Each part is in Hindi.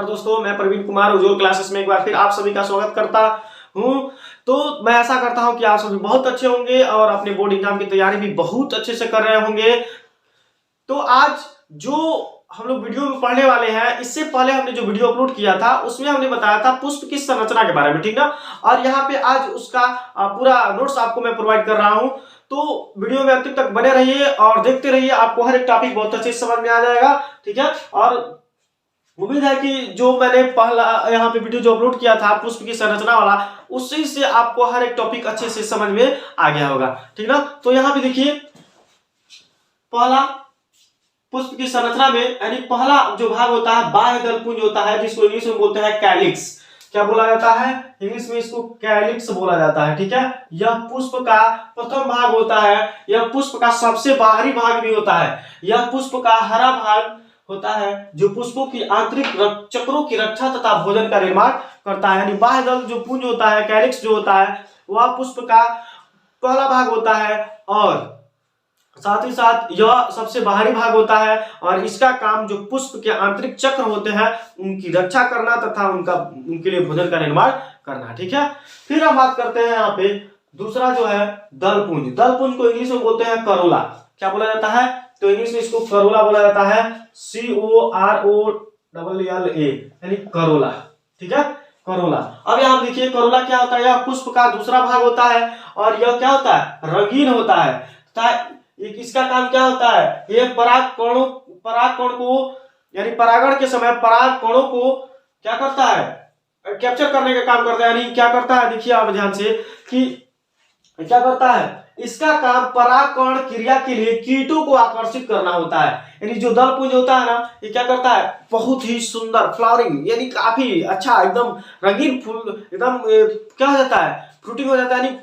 दोस्तों, मैं प्रवीण कुमार उज्ज्वल क्लासेस में एक बार फिर आप सभी का स्वागत करता हूं। तो मैं ऐसा करता हूं कि आप सभी बहुत अच्छे होंगे और अपने बोर्ड एग्जाम की तैयारी भी बहुत अच्छे से कर रहे होंगे। तो आज जो हम लोग वीडियो में पढ़ने वाले हैं, इससे पहले हमने जो वीडियो अपलोड किया था उसमें हमने बताया था पुष्प की संरचना के बारे में, ठीक ना। और यहाँ पे आज उसका पूरा नोट्स आपको मैं प्रोवाइड कर रहा हूँ। तो वीडियो में अंतिम तक बने रहिए और देखते रहिए, आपको हर एक टॉपिक बहुत अच्छे से समझ में आ जाएगा, ठीक है। और उम्मीद है कि जो मैंने पहला यहाँ पे वीडियो जो अपलोड किया था पुष्प की संरचना वाला, उसी से आपको हर एक टॉपिक अच्छे से समझ में आ गया होगा, ठीक ना। तो यहाँ पे देखिए, पहला पुष्प की संरचना में यानी पहला जो भाग होता है बाह्य दलपुंज होता है, जिसको इंग्लिश में बोलते हैं कैलिक्स। क्या बोला जाता है? इंग्लिश में इसको कैलिक्स बोला जाता है, ठीक है। यह पुष्प का प्रथम भाग होता है, यह पुष्प का सबसे बाहरी भाग भी होता है। यह पुष्प का हरा भाग होता है जो पुष्पों की आंतरिक चक्रों की रक्षा तथा भोजन का निर्माण करता है। यानी बाह्य दल जो पुंज होता है, कैलिक्स जो होता है, वह पुष्प का पहला भाग होता है और साथ ही साथ यह सबसे बाहरी भाग होता है और इसका काम जो पुष्प के आंतरिक चक्र होते हैं उनकी रक्षा करना तथा उनके लिए भोजन का निर्माण करना, ठीक है। फिर हम बात करते हैं यहाँ पे दूसरा जो है दलपुंज। दलपुंज को इंग्लिश में बोलते हैं करोला। क्या बोला जाता है? तो इंग्लिश में इसको करोला बोला जाता है, COROLLA, यानी करोला, ठीक है, करोला। अब यहाँ देखिए करोला क्या होता है, यह पुष्प का दूसरा भाग होता है और यह क्या होता है, रंगीन होता है तथा इसका काम क्या होता है, ये पराग कणों को यानी परागण के समय पराग कणों को क्या करता है, कैप्चर करने का काम करता है। यानी क्या करता है, देखिए आप ध्यान से कि क्या करता है, इसका काम परागकण क्रिया के लिए कीटों को आकर्षित करना होता है। यानी जो दलपुंज होता है ना, ये क्या करता है, बहुत ही सुंदर फ्लावरिंग यानी काफी अच्छा एकदम रंगीन फूल एकदम क्या हो जाता है, फ्रूटिंग हो जाता है, यानी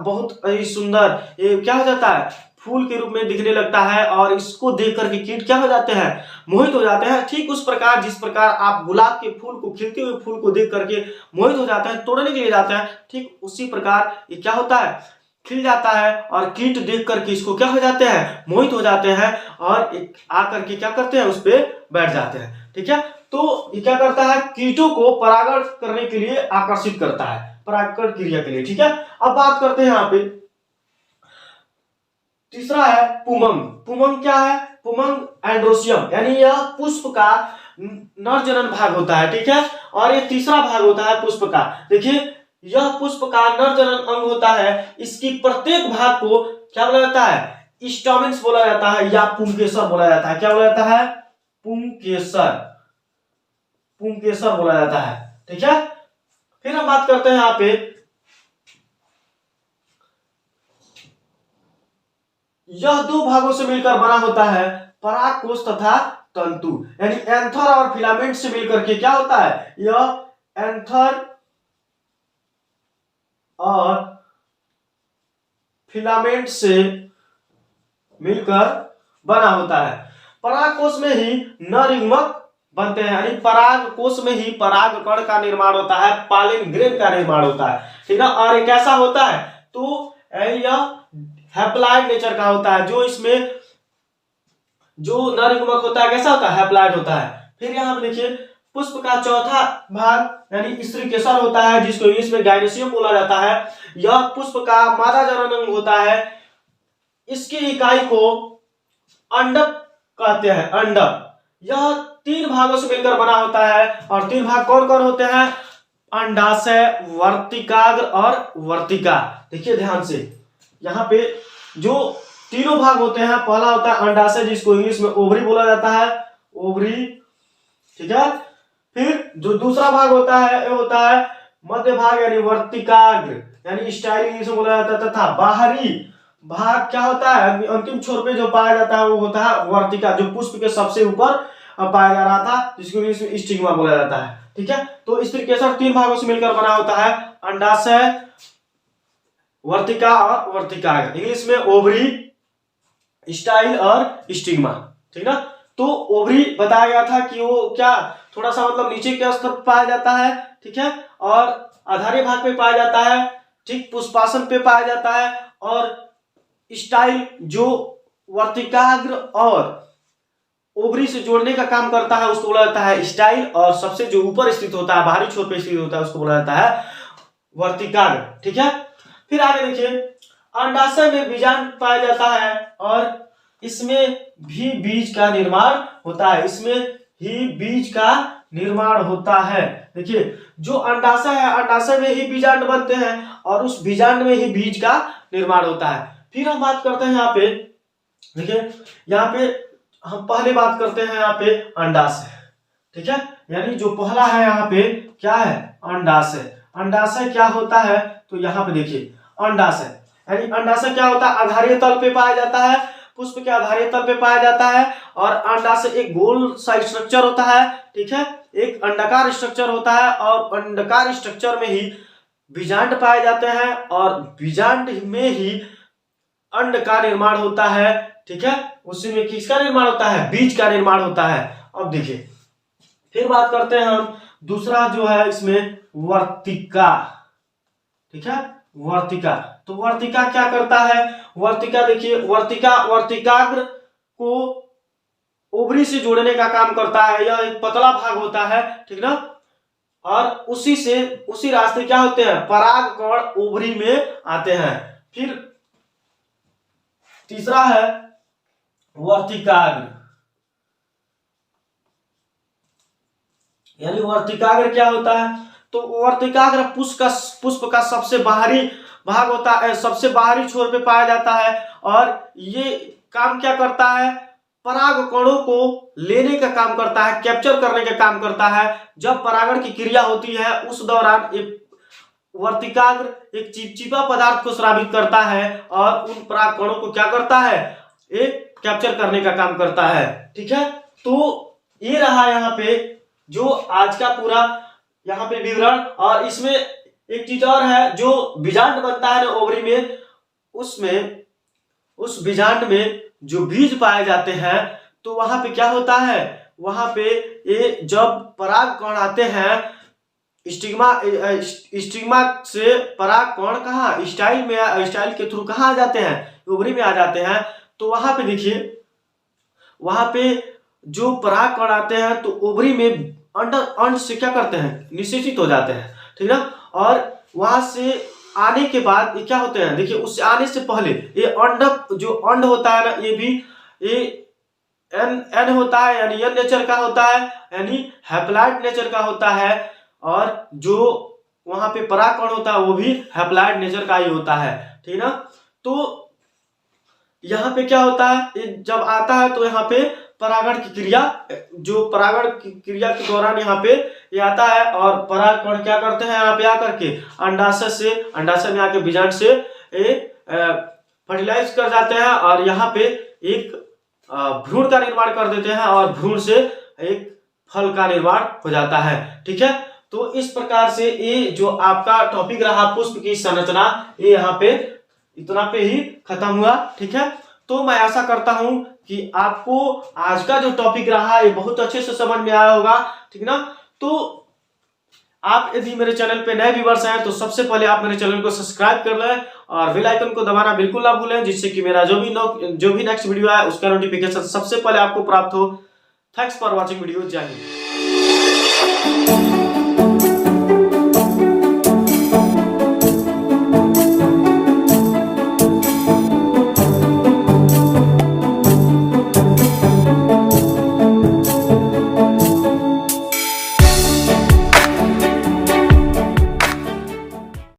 बहुत ही सुंदर ये क्या हो जाता है, फूल के रूप में दिखने लगता है और इसको देख करके कीट क्या हो जाते हैं, मोहित हो जाते हैं। ठीक उस प्रकार जिस प्रकार आप गुलाब के फूल को, खिलते हुए फूल को देख करके मोहित हो जाते हैं, तोड़ने के लिए जाते हैं, ठीक उसी प्रकार ये क्या होता है, खिल जाता है और कीट देख करके इसको क्या हो जाते हैं, मोहित हो जाते हैं और आकर के क्या करते हैं, उस पे बैठ जाते हैं, ठीक है। तो ये क्या करता है, कीटों को परागण करने के लिए आकर्षित करता है, परागकण क्रिया के लिए, ठीक है। अब बात करते हैं यहाँ पे तीसरा है पुमंग। पुमंग क्या है? पुमंग एंड्रोसियम, यानी यह पुष्प का नरजनन भाग होता है, ठीक है। और ये तीसरा भाग होता है पुष्प का। देखिए यह पुष्प का नरजनन अंग होता है, इसकी प्रत्येक भाग को क्या बोला जाता है, स्टैमेन्स बोला जाता है या पुंकेसर बोला जाता है। क्या बोला जाता है? पुंकेसर, पुंकेसर बोला जाता है, ठीक है। फिर हम बात करते हैं यहाँ पे, यह दो भागों से मिलकर बना होता है, परागकोश तथा तंतु। यानी एंथर और फिलामेंट से मिलकर के क्या होता है, यह एंथर और फिलामेंट से मिलकर बना होता है। परागकोश में ही नर युग्मक बनते हैं, यानी परागकोश में ही परागकण का निर्माण होता है, पॉलन ग्रेन का निर्माण होता है, ठीक है। और ये कैसा होता है, तो यह हैप्लॉइड नेचर का होता है। जो इसमें जो नर युग्मक होता है कैसा होता है, हैप्लॉइड होता है। फिर यहाँ पे देखिए पुष्प का चौथा भाग यानी स्त्री केसर होता है, जिसको इंग्लिश में गाइनोसियम बोला जाता है। यह पुष्प का मादा जनन अंग होता है, इसकी इकाई को अंडक कहते हैं, अंडक। यह तीन भागों से मिलकर बना होता है और तीन भाग कौन कौन होते हैं, अंडाशय, वर्तिकाग्र और वर्तिका। देखिए ध्यान से, यहाँ पे जो तीनों भाग होते हैं, पहला होता है अंडाशय, जिसको इंग्लिश में ओवरी बोला जाता है, ओवरी, ठीक है। फिर जो दूसरा भाग होता है ये होता है मध्य भाग यानी वर्तिकाग्र, यानी स्टाइल इंग्लिश में बोला जाता है, तथा बाहरी भाग क्या होता है, अंतिम छोर पे जो पाया जाता है वो होता है वर्तिका, जो पुष्प के सबसे ऊपर पाया जा रहा था, जिसको इंग्लिश में स्टिग्मा बोला जाता है, ठीक है। तो इस तरीके से तीन भागों से मिलकर बना होता है, अंडाशय, वर्तिका और वर्तिकाग्र, इंग्लिश में ओवरी, स्टाइल और स्टिग्मा, ठीक ना। तो ओवरी बताया गया था कि वो क्या थोड़ा सा मतलब नीचे के स्तर पर पाया जाता है, ठीक है, और आधारी भाग पे पाया जाता है, ठीक, पुष्पासन पे पाया जाता है, और स्टाइल जो वर्तिकाग्र और ओवरी से जोड़ने का काम करता है उसको बोला जाता है स्टाइल, और सबसे जो ऊपर स्थित होता है, बाहरी छोर पे स्थित होता है, उसको बोला जाता है वर्तिकाग्र। ठीक है, फिर आगे देखिए, अंडाशय में बीजांड पाया जाता है और इसमें भी बीज का निर्माण होता है, इसमें ही बीज का निर्माण होता है। देखिए, जो अंडाशय है, अंडाशय में ही बीजांड बनते हैं और उस बीजांड में ही बीज का निर्माण होता है। फिर हम बात करते हैं यहाँ पे, देखिए यहाँ पे हम पहले बात करते हैं यहाँ पे अंडाशय। ठीक है, यानी जो पहला है यहाँ पे क्या है, अंडाशय। अंडाशय क्या होता है, तो यहाँ पे देखिए अंडाशय, यानी अंडाशय क्या होता है, आधारीय तल पे पाया जाता है, पुष्प के आधारीय तल पे पाया जाता है, और अंडाशय एक गोल सा स्ट्रक्चर होता है। ठीक है, एक अंडाकार स्ट्रक्चर होता है और अंडाकार स्ट्रक्चर में ही बीजांड पाए जाते हैं और बीजांड में ही अंड का निर्माण होता है। ठीक है, उसी में किसका निर्माण होता है, बीज का निर्माण होता है। अब देखिए, फिर बात करते हैं हम दूसरा जो है इसमें वर्तिका। ठीक है, वर्तिका, तो वर्तिका क्या करता है, वर्तिका देखिए, वर्तिकाग्र को ओवरी से जोड़ने का काम करता है। यह एक पतला भाग होता है, ठीक ना, और उसी रास्ते क्या होते हैं, पराग कण ओवरी में आते हैं। फिर तीसरा है वर्तिकाग्र, यानी वर्तिकाग्र क्या होता है, तो वर्तिकाग्र पुष्प का सबसे बाहरी भाग होता है, सबसे बाहरी छोर पे पाया जाता है और ये काम क्या करता है, पराग कणों को लेने का काम करता है, कैप्चर करने का काम करता है। जब परागण की क्रिया होती है उस दौरान एक वर्तिकाग्र एक चिपचिपा पदार्थ को स्रावित करता है और उन पराग कणों को क्या करता है, एक कैप्चर करने का काम करता है। ठीक है, तो ये रहा यहाँ पे जो आज का पूरा यहाँ पे विवरण। और इसमें एक चीज और है, जो बीजांड बनता है ना ओवरी में, उसमें उस बीजांड में जो बीज पाए जाते हैं, तो वहां पे क्या होता है, वहां पे ये जब पराग कण आते हैं, स्टिग्मा से पराग कण कहाँ, स्टाइल के थ्रू कहाँ आ जाते हैं, ओवरी में आ जाते हैं। तो वहां पे देखिए, वहां पे जो पराग कण आते हैं तो ओवरी में अंड से क्या करते हैं, निषेचित हो जाते हैं। ठीक ना, और वहां से आने के बाद ये क्या होते हैं, देखिए उससे आने से पहले ये जो अंड होता है ना, ये भी ये एन होता है, यानी एन नेचर का होता है, यानी हैप्लॉइड नेचर का होता है, और जो वहां पे परागकण होता है वो भी हैप्लॉइड नेचर का ही होता है। ठीक ना, तो यहाँ पे क्या होता है, जब आता है तो यहाँ पे परागण की क्रिया, जो परागण की क्रिया के दौरान यहाँ पे ये आता है और परागकण क्या करते हैं, यहाँ पे आकर के अंडाशय में आके बीजांड से फर्टिलाइज कर जाते हैं और यहाँ पे एक भ्रूण का निर्माण कर देते हैं और भ्रूण से एक फल का निर्माण हो जाता है। ठीक है, तो इस प्रकार से ये जो आपका टॉपिक रहा पुष्प की संरचना, ये यहाँ पे इतना पे ही खत्म हुआ। ठीक है, तो मैं आशा करता हूं कि आपको आज का जो टॉपिक रहा ये बहुत अच्छे से समझ में आया होगा। ठीक ना, तो आप यदि मेरे चैनल पे नए व्यूअर्स हैं तो सबसे पहले आप मेरे चैनल को सब्सक्राइब कर लें और बेल आइकन को दबाना बिल्कुल ना भूलें, जिससे कि मेरा जो भी नेक्स्ट वीडियो है उसका नोटिफिकेशन सबसे पहले आपको प्राप्त हो। Thanks for watching video. जय हिंद।